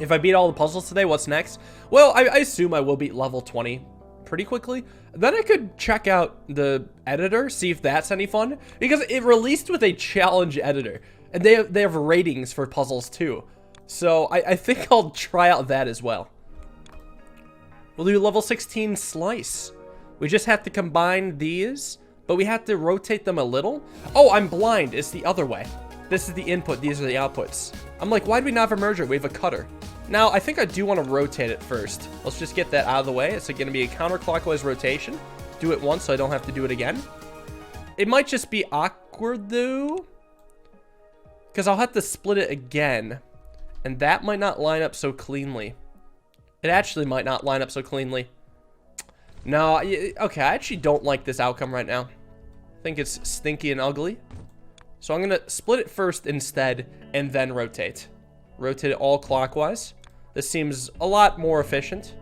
If I beat all the puzzles today, what's next? Well, I assume I will beat level 20 pretty quickly. Then I could check out the editor, see if that's any fun. Because it released with a challenge editor. And they have ratings for puzzles too. So I think I'll try out that as well. We'll do level 16 slice. We just have to combine these, but we have to rotate them a little. Oh, I'm blind. It's the other way. This is the input. These are the outputs. I'm like, why do we not have a merger? We have a cutter. Now, I think I do want to rotate it first. Let's just get that out of the way. It's going to be a counterclockwise rotation. Do it once so I don't have to do it again. It might just be awkward, though, because I'll have to split it again, and that might not line up so cleanly. It actually might not line up so cleanly. No, okay, I actually don't like this outcome right now. I think it's stinky and ugly. So I'm going to split it first instead, and then rotate. Rotate it all clockwise. This seems a lot more efficient,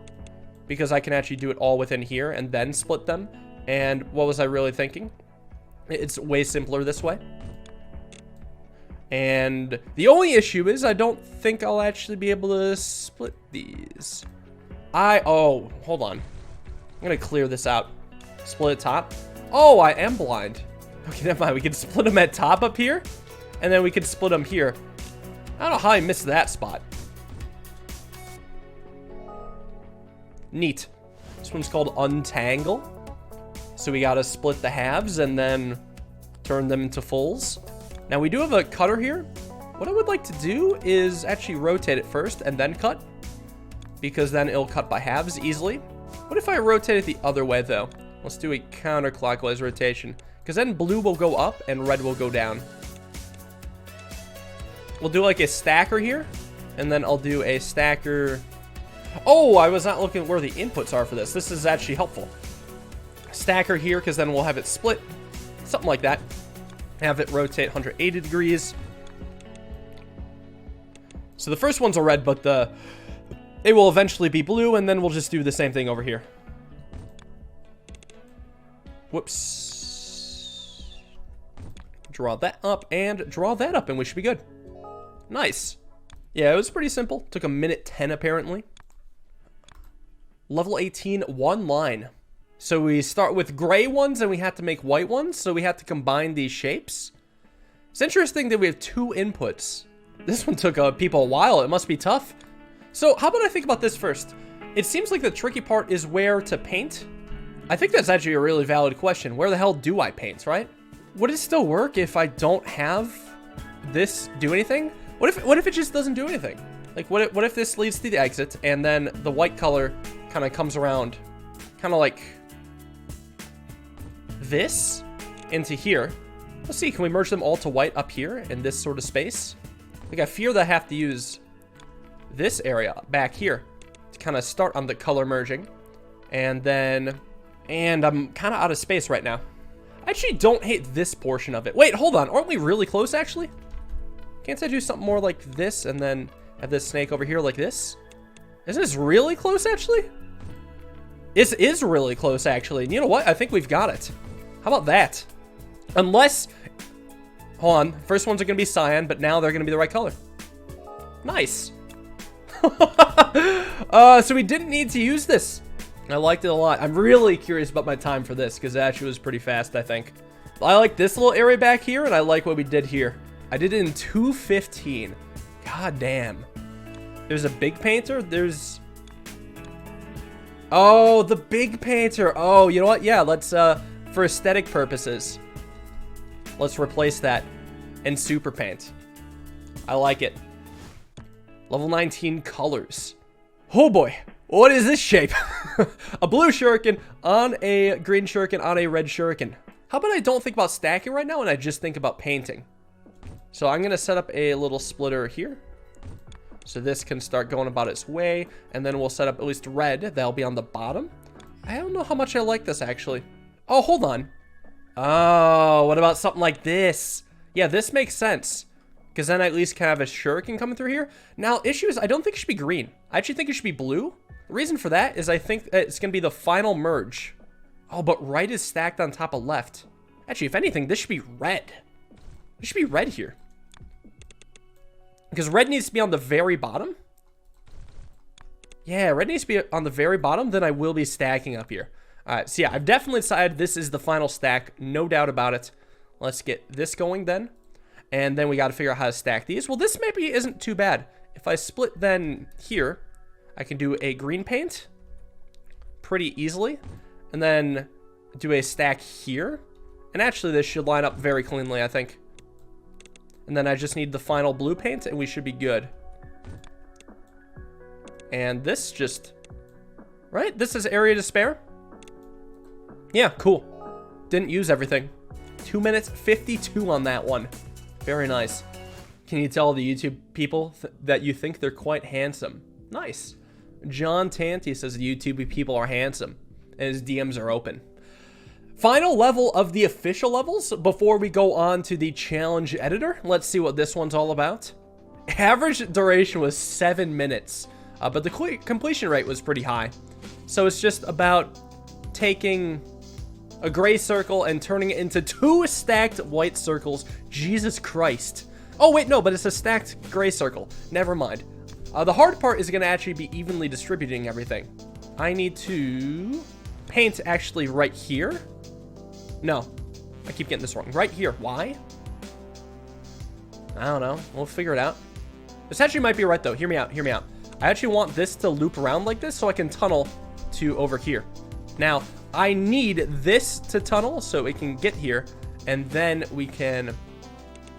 because I can actually do it all within here, and then split them. And what was I really thinking? It's way simpler this way. And the only issue is I don't think I'll actually be able to split these. Oh, hold on. I'm going to clear this out. Split at top. Oh, I am blind. Okay, never mind. We can split them at top up here. And then we can split them here. I don't know how I missed that spot. Neat. This one's called Untangle. So we got to split the halves and then turn them into fulls. Now we do have a cutter here. What I would like to do is actually rotate it first and then cut, because then it'll cut by halves easily. What if I rotate it the other way though? Let's do a counterclockwise rotation, because then blue will go up and red will go down. We'll do like a stacker here, and then I'll do a stacker. Oh, I was not looking where the inputs are for this. This is actually helpful. Stacker here, because then we'll have it split. Something like that. Have it rotate 180 degrees. So the first one's a red, but it will eventually be blue, and then we'll just do the same thing over here. Whoops. Draw that up and draw that up, and we should be good. Nice. Yeah, it was pretty simple. Took a minute 10 apparently. Level 18, one line. So we start with gray ones and we have to make white ones. So we have to combine these shapes. It's interesting that we have two inputs. This one took people a while. It must be tough. So how about I think about this first? It seems like the tricky part is where to paint. I think that's actually a really valid question. Where the hell do I paint, right? Would it still work if I don't have this do anything? What if it just doesn't do anything? Like what if this leads to the exit and then the white color kind of comes around, kind of like this into here. Let's see, can we merge them all to white up here in this sort of space? Like I fear that I have to use this area back here to kind of start on the color merging. And I'm kind of out of space right now. I actually don't hate this portion of it. Wait, hold on. Aren't we really close actually? Can't I do something more like this and then have this snake over here like this? Isn't this really close actually? This is really close actually. And you know what? I think we've got it. How about that? Unless, hold on. First ones are going to be cyan, but now they're going to be the right color. Nice. So we didn't need to use this. I liked it a lot. I'm really curious about my time for this because it actually was pretty fast, I think. I like this little area back here, and I like what we did here. I did it in 2:15. God damn. There's a big painter. There's... Oh, the big painter. Oh, you know what? Yeah, let's, for aesthetic purposes, let's replace that and super paint. I like it. Level 19 colors. Oh boy. What is this shape? A blue shuriken on a green shuriken on a red shuriken. How about I don't think about stacking right now and I just think about painting? So I'm going to set up a little splitter here. So this can start going about its way. And then we'll set up at least red. That'll be on the bottom. I don't know how much I like this actually. Oh, hold on. Oh, what about something like this? Yeah, this makes sense. Because then I at least can have a shuriken coming through here. Now, issue is I don't think it should be green. I actually think it should be blue. The reason for that is I think it's going to be the final merge. Oh, but right is stacked on top of left. Actually, if anything, this should be red. It should be red here. Because red needs to be on the very bottom. Yeah, red needs to be on the very bottom, then I will be stacking up here. All right, so yeah, I've definitely decided this is the final stack, no doubt about it. Let's get this going then. And then we got to figure out how to stack these. Well, this maybe isn't too bad. If I split then here, I can do a green paint pretty easily. And then do a stack here. And actually, this should line up very cleanly, I think. And then I just need the final blue paint, and we should be good. And this just... Right? This is area to spare? Yeah, cool. Didn't use everything. 2 minutes 52 on that one. Very nice. Can you tell the YouTube people that you think they're quite handsome? Nice. John Tanty says the YouTube people are handsome, and his DMs are open. Final level of the official levels before we go on to the challenge editor. Let's see what this one's all about. Average duration was 7 minutes, but the completion rate was pretty high. So it's just about taking a gray circle and turning it into 2 stacked white circles. Jesus Christ. Oh, wait, no, but it's a stacked gray circle. Never mind. The hard part is going to actually be evenly distributing everything. I need to paint actually right here. No, I keep getting this wrong. Right here. Why? I don't know. We'll figure it out. This actually might be right, though. Hear me out. Hear me out. I actually want this to loop around like this so I can tunnel to over here. Now, I need this to tunnel so it can get here, and then we can,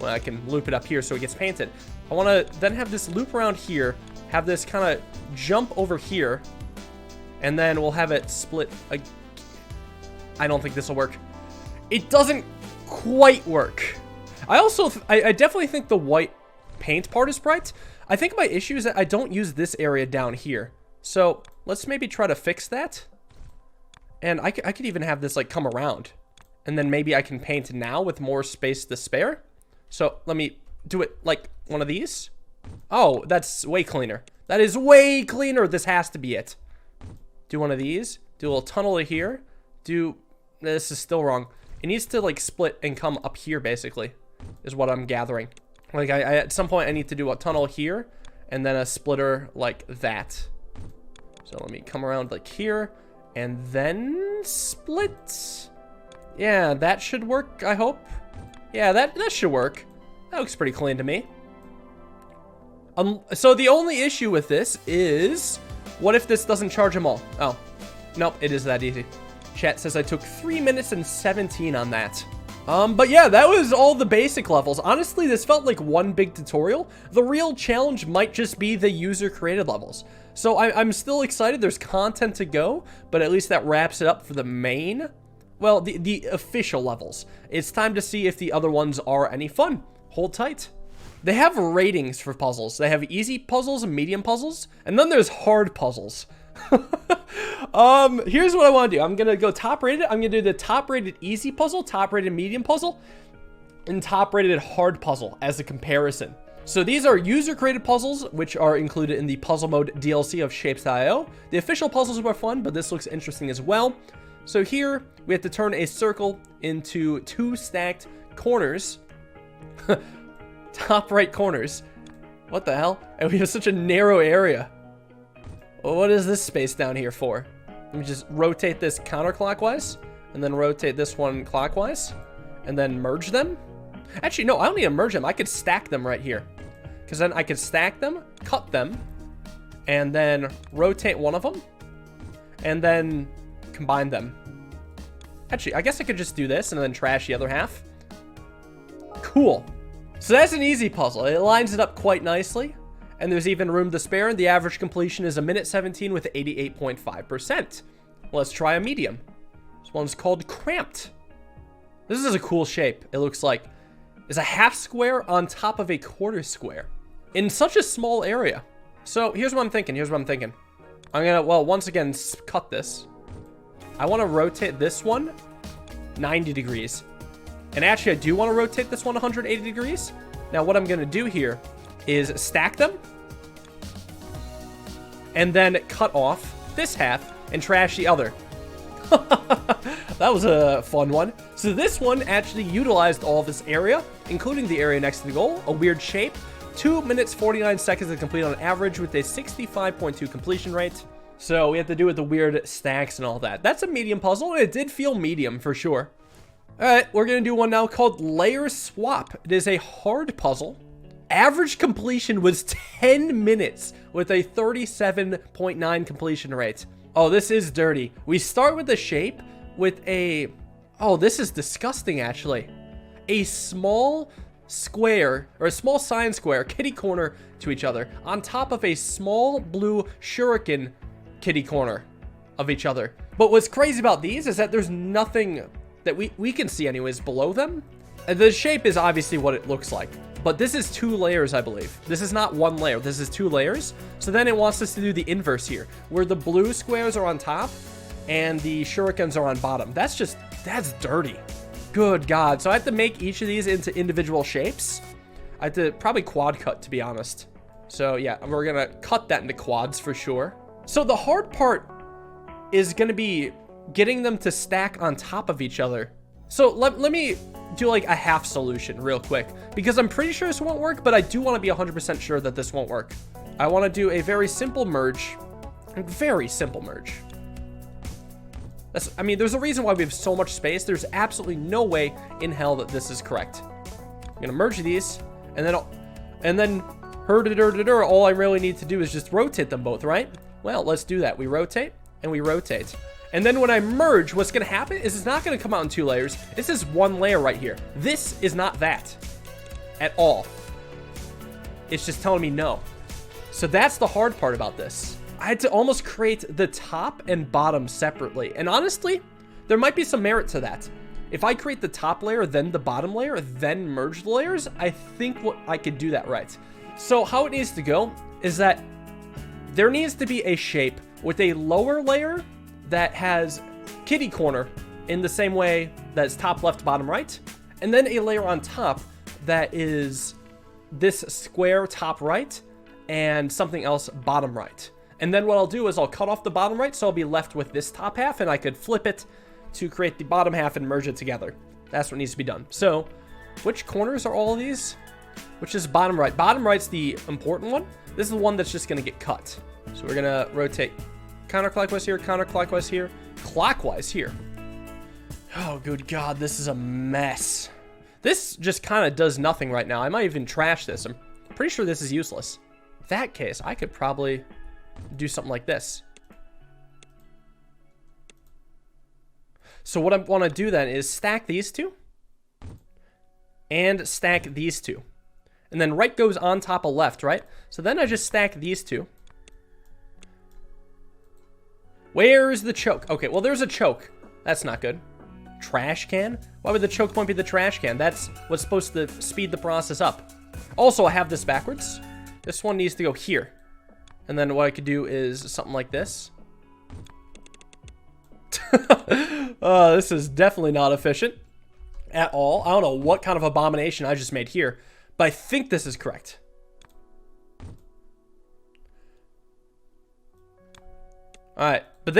well, I can loop it up here so it gets painted. I want to then have this loop around here, have this kind of jump over here, and then we'll have it split. I don't think this will work. It doesn't quite work. I definitely think the white paint part is bright. I think my issue is that I don't use this area down here. So let's maybe try to fix that. And I could even have this like come around. And then maybe I can paint now with more space to spare. So let me do it like one of these. Oh, that's way cleaner. That is way cleaner. This has to be it. Do one of these. Do a little tunnel to here. This is still wrong. It needs to like split and come up here basically, is what I'm gathering. Like I at some point I need to do a tunnel here and then a splitter like that. So let me come around like here and then split. Yeah, that should work, I hope. Yeah, that should work. That looks pretty clean to me. So the only issue with this is, what if this doesn't charge them all? Oh, nope, it is that easy. Chat says I took 3 minutes and 17 on that. But yeah, that was all the basic levels. Honestly, this felt like one big tutorial. The real challenge might just be the user-created levels. So I'm still excited. There's content to go, but at least that wraps it up for the main, well, the official levels. It's time to see if the other ones are any fun. Hold tight. They have ratings for puzzles. They have easy puzzles and medium puzzles, and then there's hard puzzles. Here's what I want to do. I'm gonna go top rated. I'm gonna do the top rated easy puzzle, top rated medium puzzle, and top rated hard puzzle as a comparison. So these are user created puzzles, which are included in the puzzle mode DLC of shapez.io. The official puzzles were fun, but this looks interesting as well. So here we have to turn a circle into 2 stacked corners. Top right corners. What the hell? And we have such a narrow area. Well, what is this space down here for? Let me just rotate this counterclockwise, and then rotate this one clockwise, and then merge them. Actually, no, I don't need to merge them. I could stack them right here, because then I could stack them, cut them, and then rotate one of them, and then combine them. Actually, I guess I could just do this and then trash the other half. Cool. So that's an easy puzzle. It lines it up quite nicely. And there's even room to spare. The average completion is 1:17 with 88.5%. Let's try a medium. This one's called Cramped. This is a cool shape. It looks like it's a half square on top of a quarter square in such a small area. So here's what I'm thinking. I'm gonna, well, once again, cut this. I want to rotate this one 90 degrees. And actually, I do want to rotate this one 180 degrees. Now, what I'm going to do here is stack them and then cut off this half and trash the other. That was a fun one. So this one actually utilized all of this area, including the area next to the goal, a weird shape, 2 minutes 49 seconds to complete on average with a 65.2 completion rate. So we have to do with the weird stacks and all that. That's a medium puzzle, and it did feel medium for sure. All right, we're gonna do one now called Layer Swap. It is a hard puzzle. Average completion was 10 minutes with a 37.9 completion rate. Oh, this is dirty. We start with the shape with a, oh, this is disgusting actually. A small square, or a small sign square, kitty corner to each other on top of a small blue shuriken kitty corner of each other. But what's crazy about these is that there's nothing that we can see anyways below them. And the shape is obviously what it looks like. But this is 2 layers, I believe. This is not 1 layer. This is 2 layers. So then it wants us to do the inverse here, where the blue squares are on top and the shurikens are on bottom. That's dirty. Good God. So I have to make each of these into individual shapes. I have to probably quad cut, to be honest. So yeah, we're going to cut that into quads for sure. So the hard part is going to be getting them to stack on top of each other. So let me do like a half solution real quick, because I'm pretty sure this won't work, but I do want to be 100% sure that this won't work. I want to do a very simple merge. Very simple merge. I mean, there's a reason why we have so much space. There's absolutely no way in hell that this is correct. I'm going to merge these, and then all I really need to do is just rotate them both, right? Well, let's do that. We rotate, and we rotate. And then when I merge, what's going to happen is it's not going to come out in 2 layers. This is 1 layer right here. This is not that at all. It's just telling me no. So that's the hard part about this. I had to almost create the top and bottom separately. And honestly, there might be some merit to that. If I create the top layer, then the bottom layer, then merge the layers, I think I could do that right. So how it needs to go is that there needs to be a shape with a lower layer that has kitty corner in the same way that's top left, bottom right, and then a layer on top that is this square top right and something else bottom right. And then what I'll do is I'll cut off the bottom right, so I'll be left with this top half, and I could flip it to create the bottom half and merge it together. That's what needs to be done. So which corners are all of these? Which is bottom right? Bottom right's the important one. This is the one that's just gonna get cut. So we're gonna rotate counterclockwise here, counterclockwise here, clockwise here. Oh, good God, this is a mess. This just kind of does nothing right now. I might even trash this. I'm pretty sure this is useless. In that case, I could probably do something like this. So what I want to do then is stack these 2 and stack these 2. And then right goes on top of left, right? So then I just stack these 2. Where's the choke? Okay, well, there's a choke. That's not good. Trash can? Why would the choke point be the trash can? That's what's supposed to speed the process up. Also, I have this backwards. This one needs to go here. And then what I could do is something like this. This is definitely not efficient at all. I don't know what kind of abomination I just made here, but I think this is correct. All right, but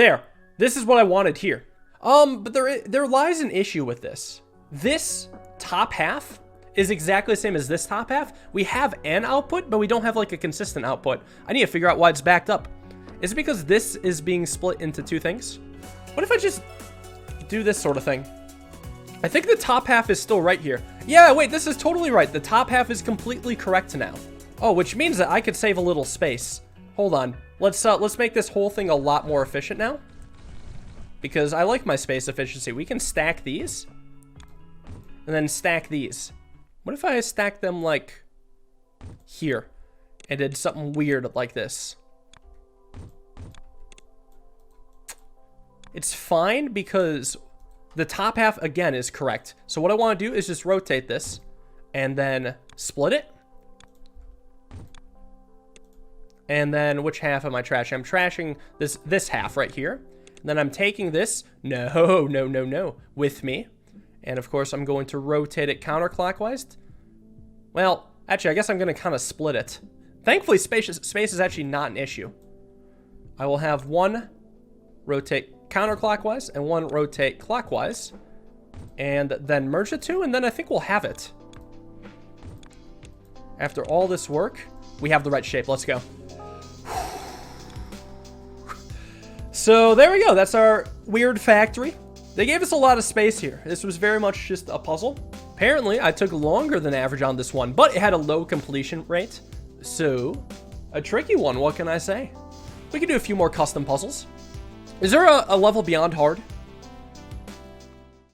this is what I wanted here. But there lies an issue with this. This top half is exactly the same as this top half. We have an output, but we don't have like a consistent output. I need to figure out why it's backed up. Is it because this is being split into 2 things? What if I just do this sort of thing? I think the top half is still right here. Yeah, wait, this is totally right. The top half is completely correct now. Oh, which means that I could save a little space. Hold on. Let's make this whole thing a lot more efficient now. Because I like my space efficiency. We can stack these. And then stack these. What if I stack them like here? And did something weird like this? It's fine because the top half, again, is correct. So what I want to do is just rotate this and then split it. And then which half am I trashing? I'm trashing this half right here. And then I'm taking this, no, with me. And of course, I'm going to rotate it counterclockwise. Well, actually, I guess I'm going to kind of split it. Thankfully, space is actually not an issue. I will have one rotate counterclockwise and one rotate clockwise. And then merge the 2, and then I think we'll have it. After all this work, we have the right shape. Let's go. So there we go. That's our weird factory. They gave us a lot of space here. This was very much just a puzzle. Apparently, I took longer than average on this one, but it had a low completion rate. So, a tricky one, what can I say? We can do a few more custom puzzles. Is there a level beyond hard?